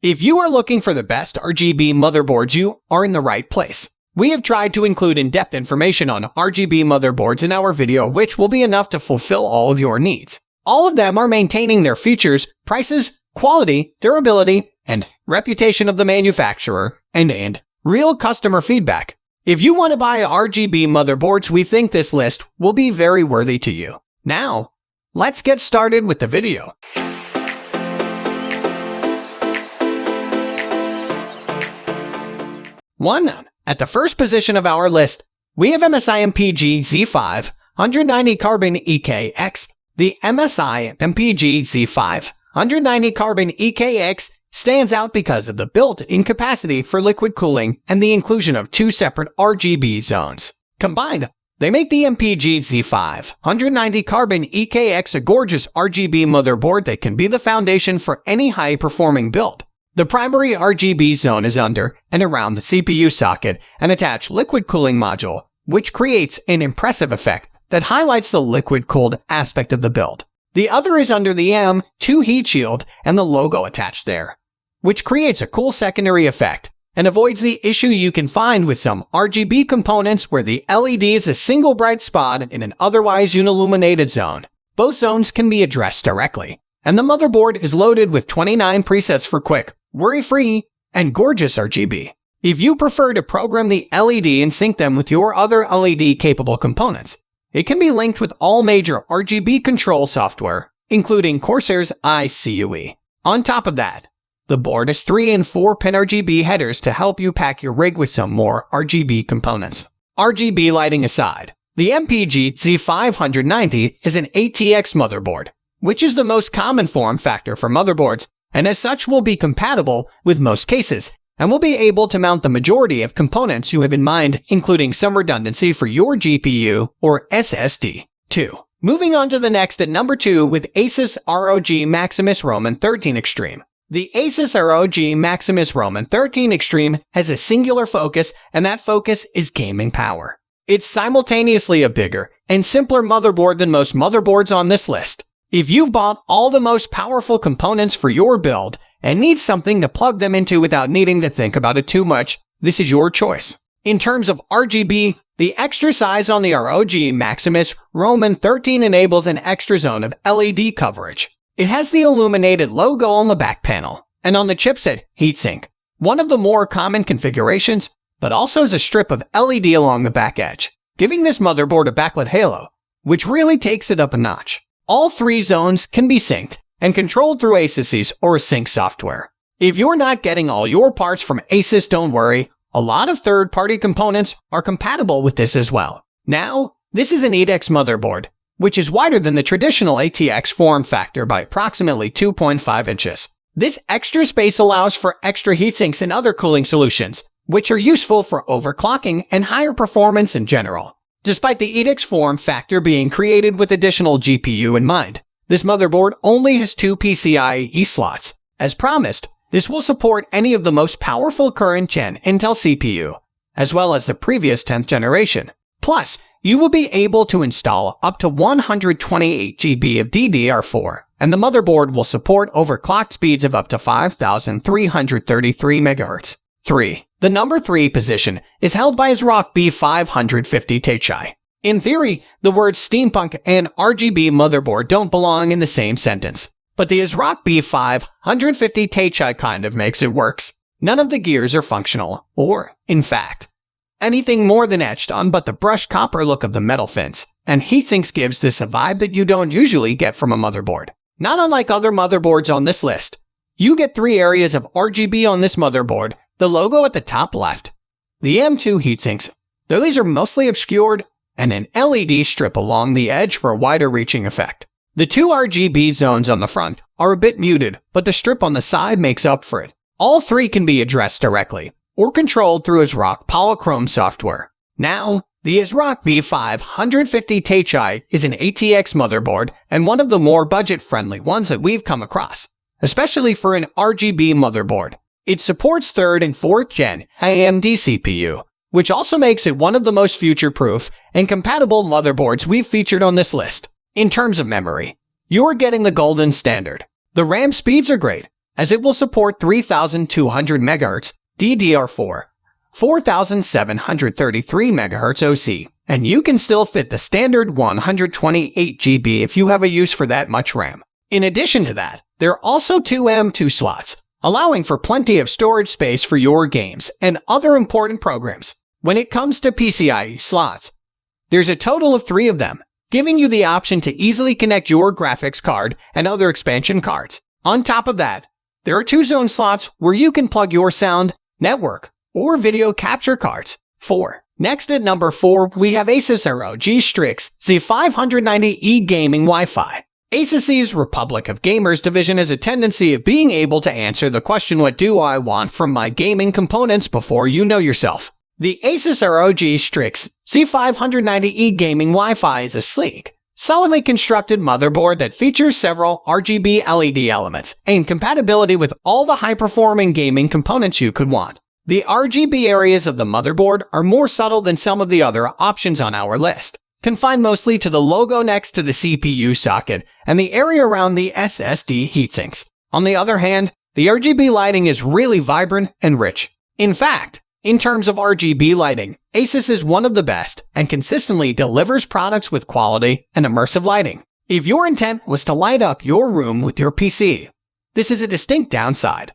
If you are looking for the best RGB motherboards, you are in the right place. We have tried to include in-depth information on RGB motherboards in our video, which will be enough to fulfill all of your needs. All of them are maintaining their features, prices, quality, durability, and reputation of the manufacturer, and real customer feedback. If you want to buy RGB motherboards, we think this list will be very worthy to you. Now, let's get started with the video. At the first position of our list, we have MSI MPG Z5 190 Carbon EKX. The MSI MPG Z5 190 Carbon EKX stands out because of the built-in capacity for liquid cooling and the inclusion of two separate RGB zones. Combined, they make the MPG Z5 190 Carbon EKX a gorgeous RGB motherboard that can be the foundation for any high-performing build. The primary RGB zone is under and around the CPU socket and attached liquid cooling module, which creates an impressive effect that highlights the liquid-cooled aspect of the build. The other is under the M2 heat shield and the logo attached there, which creates a cool secondary effect and avoids the issue you can find with some RGB components where the LED is a single bright spot in an otherwise unilluminated zone. Both zones can be addressed directly, and the motherboard is loaded with 29 presets for quick, worry-free, and gorgeous RGB. If you prefer to program the LED and sync them with your other LED-capable components, it can be linked with all major RGB control software, including Corsair's ICUE. On top of that, the board has 3 and 4-pin RGB headers to help you pack your rig with some more RGB components. RGB lighting aside, the MPG Z590 is an ATX motherboard, which is the most common form factor for motherboards, and as such will be compatible with most cases, and will be able to mount the majority of components you have in mind, including some redundancy for your GPU or SSD. 2. Moving on to the next at number 2 with Asus ROG Maximus Roman 13 Xtreme. The Asus ROG Maximus Roman 13 Xtreme has a singular focus, and that focus is gaming power. It's simultaneously a bigger and simpler motherboard than most motherboards on this list. If you've bought all the most powerful components for your build and need something to plug them into without needing to think about it too much, this is your choice. In terms of RGB, the extra size on the ROG Maximus Roman 13 enables an extra zone of LED coverage. It has the illuminated logo on the back panel and on the chipset heatsink, one of the more common configurations, but also has a strip of LED along the back edge, giving this motherboard a backlit halo, which really takes it up a notch. All 3 zones can be synced and controlled through Asus's AORUS software. If you're not getting all your parts from Asus, don't worry, a lot of third-party components are compatible with this as well. Now, this is an 8X motherboard, which is wider than the traditional ATX form factor by approximately 2.5 inches. This extra space allows for extra heatsinks and other cooling solutions, which are useful for overclocking and higher performance in general. Despite the 8X form factor being created with additional GPU in mind, this motherboard only has 2 PCIe slots. As promised, this will support any of the most powerful current-gen Intel CPU, as well as the previous 10th generation. Plus, you will be able to install up to 128 GB of DDR4, and the motherboard will support overclocked speeds of up to 5,333 MHz. 3. The number 3 position is held by ASRock B550 Taichi. In theory, the words steampunk and RGB motherboard don't belong in the same sentence, but the ASRock B550 Taichi kind of makes it works. None of the gears are functional, or, in fact, anything more than etched on but the brushed copper look of the metal fins, and heatsinks gives this a vibe that you don't usually get from a motherboard. Not unlike other motherboards on this list, you get 3 areas of RGB on this motherboard. The logo at the top left, the M2 heatsinks, though these are mostly obscured, and an LED strip along the edge for a wider reaching effect. The 2 RGB zones on the front are a bit muted, but the strip on the side makes up for it. All 3 can be addressed directly, or controlled through ASRock Polychrome software. Now, the ASRock B550 Taichi is an ATX motherboard and one of the more budget-friendly ones that we've come across, especially for an RGB motherboard. It supports 3rd and 4th gen AMD CPU, which also makes it one of the most future-proof and compatible motherboards we've featured on this list. In terms of memory, you're getting the golden standard. The RAM speeds are great, as it will support 3200 MHz DDR4, 4733 MHz OC, and you can still fit the standard 128 GB if you have a use for that much RAM. In addition to that, there are also two M.2 slots, allowing for plenty of storage space for your games and other important programs. When it comes to PCIe slots, there's a total of 3 of them, giving you the option to easily connect your graphics card and other expansion cards. On top of that, there are 2 zone slots where you can plug your sound, network, or video capture cards. 4. Next at number 4, we have Asus ROG Strix Z590E Gaming Wi-Fi. Asus's Republic of Gamers division has a tendency of being able to answer the question, what do I want from my gaming components, before you know yourself. The Asus ROG Strix Z590E Gaming Wi-Fi is a sleek, solidly constructed motherboard that features several RGB LED elements and compatibility with all the high-performing gaming components you could want. The RGB areas of the motherboard are more subtle than some of the other options on our list, confined mostly to the logo next to the CPU socket and the area around the SSD heatsinks. On the other hand, the RGB lighting is really vibrant and rich. In fact, in terms of RGB lighting, Asus is one of the best and consistently delivers products with quality and immersive lighting. If your intent was to light up your room with your PC, this is a distinct downside.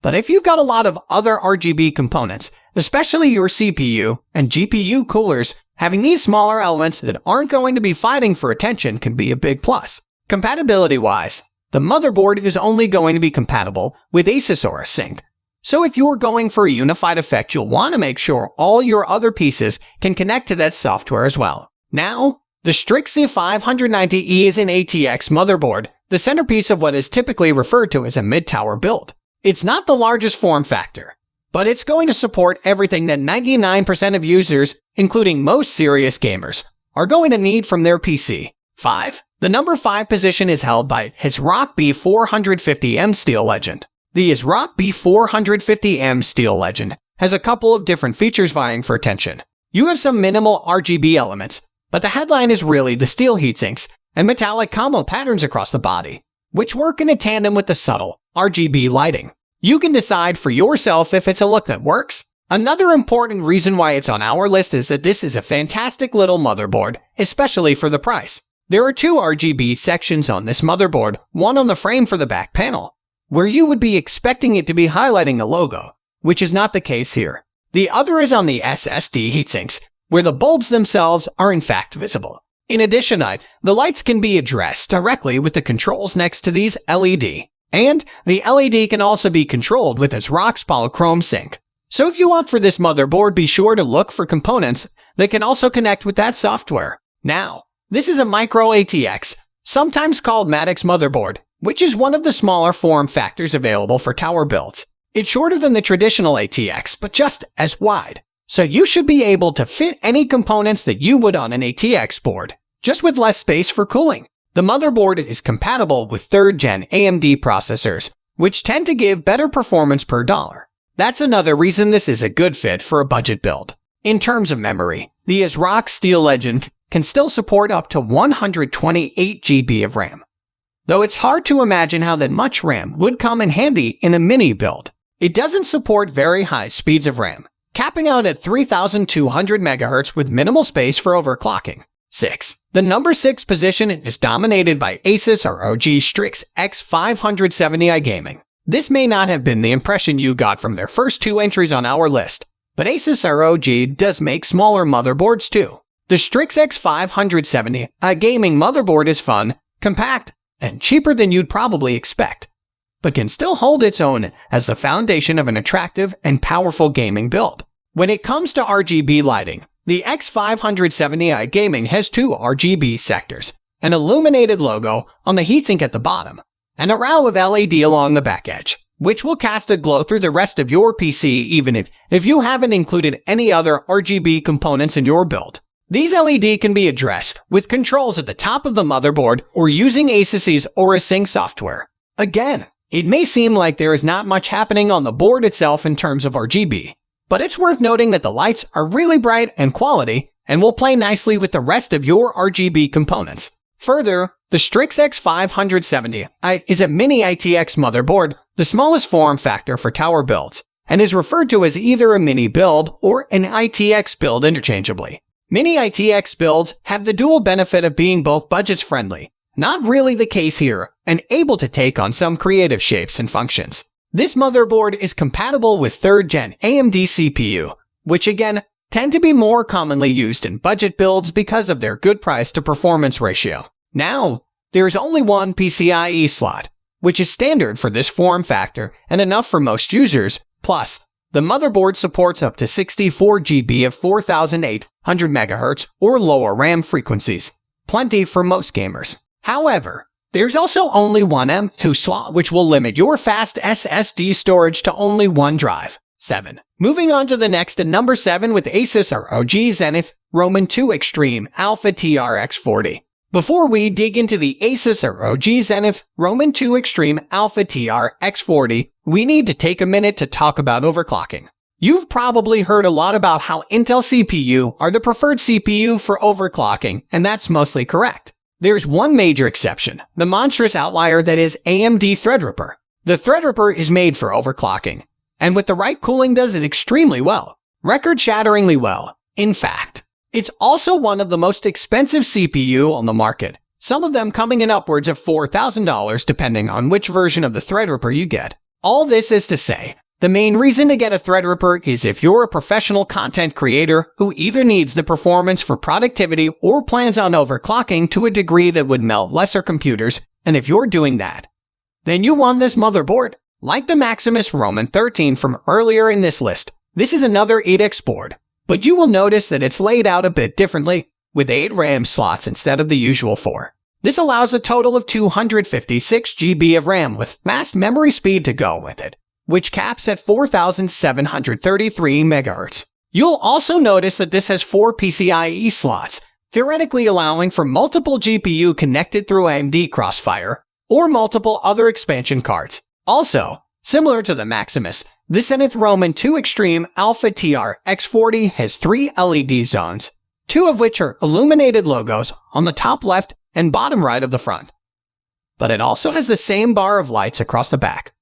But if you've got a lot of other RGB components, especially your CPU and GPU coolers, having these smaller elements that aren't going to be fighting for attention can be a big plus. Compatibility-wise, the motherboard is only going to be compatible with Asus AORUS Sync. So if you're going for a unified effect, you'll want to make sure all your other pieces can connect to that software as well. Now, the Strix Z590E is an ATX motherboard, the centerpiece of what is typically referred to as a mid-tower build. It's not the largest form factor, but it's going to support everything that 99% of users, including most serious gamers, are going to need from their PC. 5. The number 5 position is held by ASRock B450M Steel Legend. The ASRock B450M Steel Legend has a couple of different features vying for attention. You have some minimal RGB elements, but the headline is really the steel heatsinks and metallic combo patterns across the body, which work in a tandem with the subtle RGB lighting. You can decide for yourself if it's a look that works. Another important reason why it's on our list is that this is a fantastic little motherboard, especially for the price. There are 2 RGB sections on this motherboard, one on the frame for the back panel, where you would be expecting it to be highlighting the logo, which is not the case here. The other is on the SSD heatsinks, where the bulbs themselves are in fact visible. In addition, the lights can be addressed directly with the controls next to these LED. And the LED can also be controlled with ASRock's Polychrome Sync. So if you opt for this motherboard, be sure to look for components that can also connect with that software. Now, this is a micro ATX, sometimes called Maddox motherboard, which is one of the smaller form factors available for tower builds. It's shorter than the traditional ATX, but just as wide. So you should be able to fit any components that you would on an ATX board, just with less space for cooling. The motherboard is compatible with 3rd gen AMD processors, which tend to give better performance per dollar. That's another reason this is a good fit for a budget build. In terms of memory, the ASRock Steel Legend can still support up to 128 GB of RAM, though it's hard to imagine how that much RAM would come in handy in a mini build. It doesn't support very high speeds of RAM, capping out at 3200 MHz with minimal space for overclocking. 6. The number 6 position is dominated by Asus ROG Strix X570i Gaming. This may not have been the impression you got from their first 2 entries on our list, but Asus ROG does make smaller motherboards too. The Strix X570i Gaming motherboard is fun, compact, and cheaper than you'd probably expect, but can still hold its own as the foundation of an attractive and powerful gaming build. When it comes to RGB lighting, the X570i Gaming has 2 RGB sectors, an illuminated logo on the heatsink at the bottom, and a row of LED along the back edge, which will cast a glow through the rest of your PC even if you haven't included any other RGB components in your build. These LED can be addressed with controls at the top of the motherboard or using Asus's AORUS Sync software. Again, it may seem like there is not much happening on the board itself in terms of RGB, but it's worth noting that the lights are really bright and quality and will play nicely with the rest of your RGB components. Further, the Strix X570i is a Mini-ITX motherboard the smallest form factor for tower builds, and is referred to as either a mini build or an ITX build interchangeably. Mini-ITX builds have the dual benefit of being both budget-friendly, not really the case here, and able to take on some creative shapes and functions. This motherboard is compatible with 3rd Gen AMD CPU, which again tend to be more commonly used in budget builds because of their good price-to-performance ratio. Now, there's only one PCIe slot, which is standard for this form factor and enough for most users. Plus, the motherboard supports up to 64 GB of 4800 MHz or lower RAM frequencies, plenty for most gamers. However, there's also only one M.2 slot, which will limit your fast SSD storage to only one drive. 7. Moving on to the next at number 7 with Asus ROG Zenith Roman II Xtreme Alpha TRX40. Before we dig into the Asus ROG Zenith Roman II Xtreme Alpha TRX40, we need to take a minute to talk about overclocking. You've probably heard a lot about how Intel CPU are the preferred CPU for overclocking, and that's mostly correct. There's one major exception, the monstrous outlier that is AMD Threadripper. The Threadripper is made for overclocking, and with the right cooling does it extremely well, record-shatteringly well. In fact, it's also one of the most expensive CPU on the market, some of them coming in upwards of $4,000 depending on which version of the Threadripper you get. All this is to say, the main reason to get a Threadripper is if you're a professional content creator who either needs the performance for productivity or plans on overclocking to a degree that would melt lesser computers, and if you're doing that, then you want this motherboard. Like the Maximus Roman 13 from earlier in this list, this is another 8X board, but you will notice that it's laid out a bit differently, with 8 RAM slots instead of the usual 4. This allows a total of 256 GB of RAM with fast memory speed to go with it, which caps at 4,733 MHz. You'll also notice that this has 4 PCIe slots, theoretically allowing for multiple GPU connected through AMD Crossfire, or multiple other expansion cards. Also, similar to the Maximus, the Zenith Roman II Xtreme Alpha TRX40 has 3 LED zones, 2 of which are illuminated logos on the top left and bottom right of the front. But it also has the same bar of lights across the back,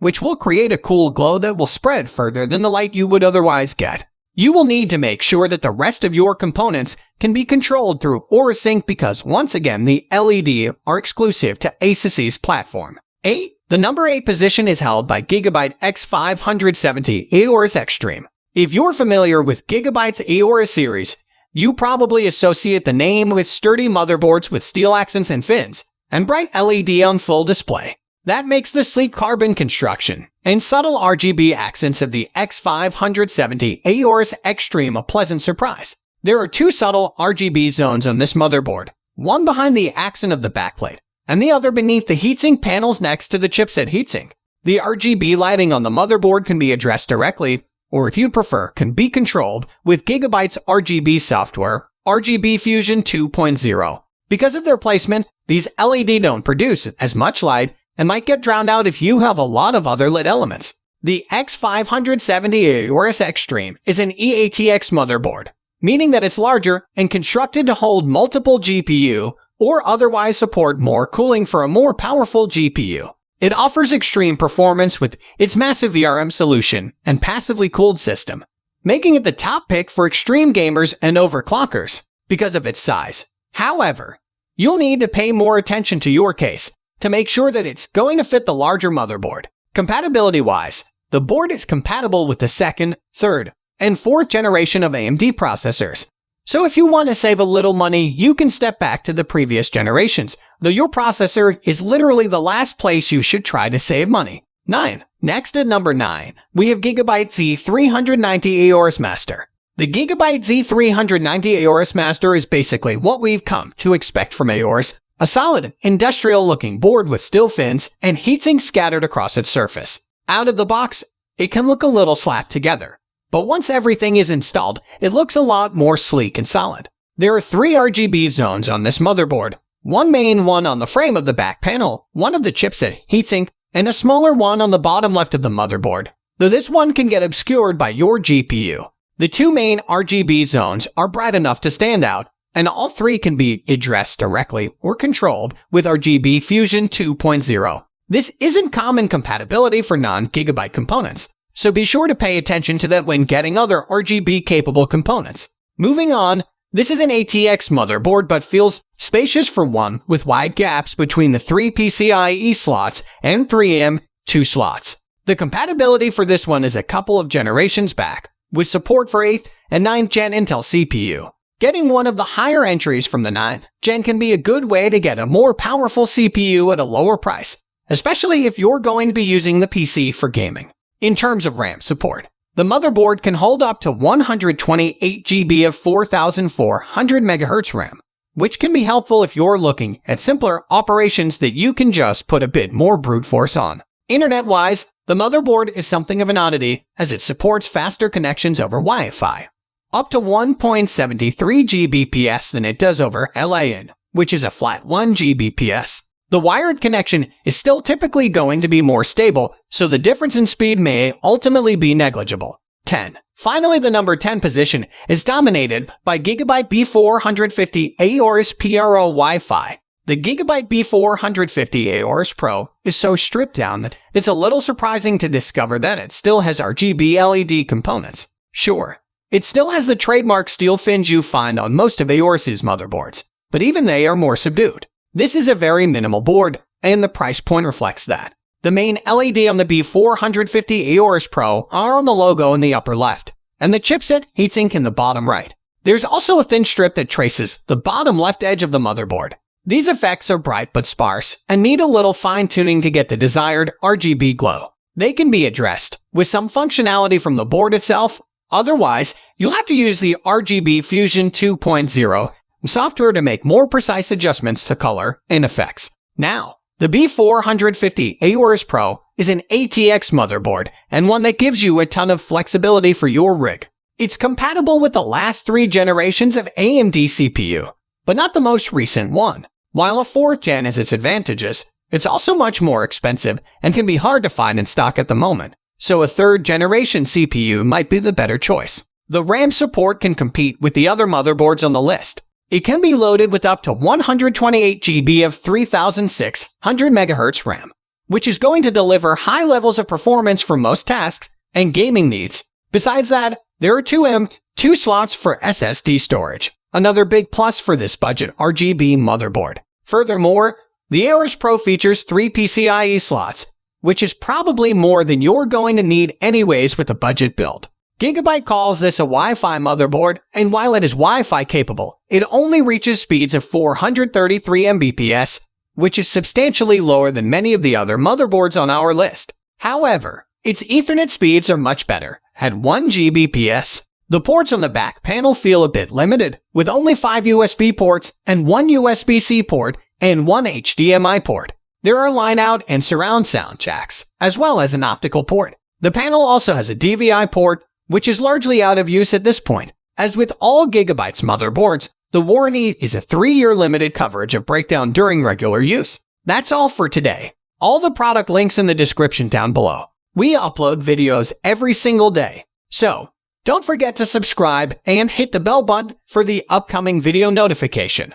which will create a cool glow that will spread further than the light you would otherwise get. You will need to make sure that the rest of your components can be controlled through AORUS because once again the LED are exclusive to Asus's platform. 8. The number 8 position is held by Gigabyte X570 AORUS Xtreme. If you're familiar with Gigabyte's AORUS series, you probably associate the name with sturdy motherboards with steel accents and fins, and bright LED on full display. That makes the sleek carbon construction and subtle RGB accents of the X570 AORUS Xtreme a pleasant surprise. There are 2 subtle RGB zones on this motherboard, one behind the accent of the backplate, and the other beneath the heatsink panels next to the chipset heatsink. The RGB lighting on the motherboard can be addressed directly, or if you prefer, can be controlled with Gigabyte's RGB software, RGB Fusion 2.0. Because of their placement, these LED don't produce as much light and might get drowned out if you have a lot of other lit elements. The X570 AORUS Xtreme is an eATX motherboard, meaning that it's larger and constructed to hold multiple GPU or otherwise support more cooling for a more powerful GPU. It offers extreme performance with its massive VRM solution and passively cooled system, making it the top pick for extreme gamers and overclockers because of its size. However, you'll need to pay more attention to your case to make sure that it's going to fit the larger motherboard. Compatibility-wise, the board is compatible with the 2nd, 3rd, and 4th generation of AMD processors. So if you want to save a little money, you can step back to the previous generations, though your processor is literally the last place you should try to save money. 9. Next at number 9, we have Gigabyte Z390 AORUS Master. The Gigabyte Z390 AORUS Master is basically what we've come to expect from AORUS, a solid, industrial-looking board with steel fins and heatsink scattered across its surface. Out of the box, it can look a little slapped together, but once everything is installed, it looks a lot more sleek and solid. There are 3 RGB zones on this motherboard, one main one on the frame of the back panel, one of the chipset heatsink, and a smaller one on the bottom left of the motherboard, though this one can get obscured by your GPU. The 2 main RGB zones are bright enough to stand out, and all 3 can be addressed directly or controlled with RGB Fusion 2.0. This isn't common compatibility for non-Gigabyte components, so be sure to pay attention to that when getting other RGB-capable components. Moving on, this is an ATX motherboard but feels spacious for one with wide gaps between the 3 PCIe slots and 3 M.2 slots. The compatibility for this one is a couple of generations back, with support for 8th and 9th Gen Intel CPU. Getting one of the higher entries from the 9th Gen can be a good way to get a more powerful CPU at a lower price, especially if you're going to be using the PC for gaming. In terms of RAM support, the motherboard can hold up to 128 GB of 4400 MHz RAM, which can be helpful if you're looking at simpler operations that you can just put a bit more brute force on. Internet-wise, the motherboard is something of an oddity as it supports faster connections over Wi-Fi, up to 1.73 Gbps than it does over LAN, which is a flat 1 Gbps. The wired connection is still typically going to be more stable, so the difference in speed may ultimately be negligible. 10. Finally, the number 10 position is dominated by Gigabyte B450 AORUS Pro Wi-Fi. The Gigabyte B450 AORUS Pro is so stripped down that it's a little surprising to discover that it still has RGB LED components. Sure, it still has the trademark steel fins you find on most of AORUS's motherboards, but even they are more subdued. This is a very minimal board, and the price point reflects that. The main LED on the B450 AORUS Pro are on the logo in the upper left, and the chipset heatsink in the bottom right. There's also a thin strip that traces the bottom left edge of the motherboard. These effects are bright but sparse, and need a little fine-tuning to get the desired RGB glow. They can be addressed with some functionality from the board itself, otherwise, you'll have to use the RGB Fusion 2.0 software to make more precise adjustments to color and effects. Now, the B450 AORUS Pro is an ATX motherboard and one that gives you a ton of flexibility for your rig. It's compatible with the last 3 generations of AMD CPU, but not the most recent one. While a 4th gen has its advantages, it's also much more expensive and can be hard to find in stock at the moment, so a 3rd generation CPU might be the better choice. The RAM support can compete with the other motherboards on the list. It can be loaded with up to 128 GB of 3600 MHz RAM, which is going to deliver high levels of performance for most tasks and gaming needs. Besides that, there are 2 M.2 slots for SSD storage, another big plus for this budget RGB motherboard. Furthermore, the AORUS Pro features 3 PCIe slots, which is probably more than you're going to need anyways with a budget build. Gigabyte calls this a Wi-Fi motherboard, and while it is Wi-Fi capable, it only reaches speeds of 433 Mbps, which is substantially lower than many of the other motherboards on our list. However, its Ethernet speeds are much better, at 1 Gbps. The ports on the back panel feel a bit limited, with only 5 USB ports and 1 USB-C port and 1 HDMI port. There are line-out and surround sound jacks, as well as an optical port. The panel also has a DVI port, which is largely out of use at this point. As with all Gigabyte's motherboards, the warranty is a 3-year limited coverage of breakdown during regular use. That's all for today. All the product links in the description down below. We upload videos every single day, so don't forget to subscribe and hit the bell button for the upcoming video notification.